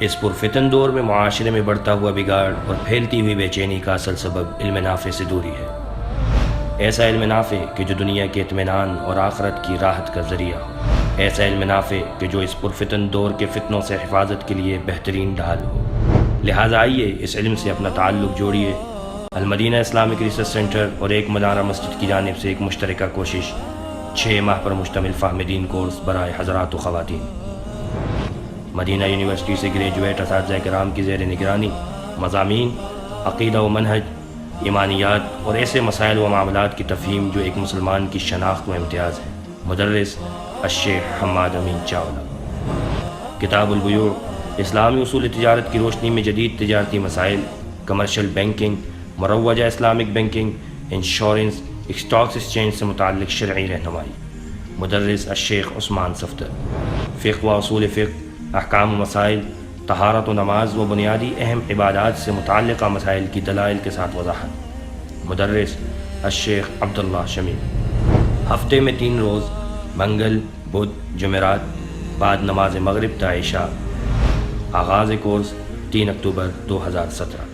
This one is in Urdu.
اس پرفتن دور میں معاشرے میں بڑھتا ہوا بگاڑ اور پھیلتی ہوئی بے چینی کا اصل سبب علم نافع سے دوری ہے۔ ایسا علم نافع کہ جو دنیا کے اطمینان اور آخرت کی راحت کا ذریعہ ہو، ایسا علم نافع کہ جو اس پرفتن دور کے فتنوں سے حفاظت کے لیے بہترین ڈھال ہو۔ لہٰذا آئیے اس علم سے اپنا تعلق جوڑیے۔ المدینہ اسلامک ریسرچ سینٹر اور ایک منارہ مسجد کی جانب سے ایک مشترکہ کوشش، 6 ماہ پر مشتمل فہم دین کورس برائے حضرات و خواتین۔ مدینہ یونیورسٹی سے گریجویٹ اساتذہ کرام کی زیر نگرانی مضامین عقیدہ و منہج، ایمانیات اور ایسے مسائل و معاملات کی تفہیم جو ایک مسلمان کی شناخت و امتیاز ہے۔ مدرس الشیخ حماد امین چاولہ۔ کتاب البیوع، اسلامی اصول تجارت کی روشنی میں جدید تجارتی مسائل، کمرشل بینکنگ، مروجہ Islamic banking, insurance, stock exchange سے متعلق شرعی رہنمائی۔ مدرس الشیخ عثمان صفدر۔ فقہ و اصول فقہ، احکام و مسائل، طہارت و نماز و بنیادی اہم عبادات سے متعلقہ مسائل کی دلائل کے ساتھ وضاحت۔ مدرس الشیخ عبداللہ شمیل۔ ہفتے میں 3 روز، منگل، بدھ، جمعرات، بعد نماز مغرب تا عشاء۔ آغاز کورس 3 اکتوبر 2017۔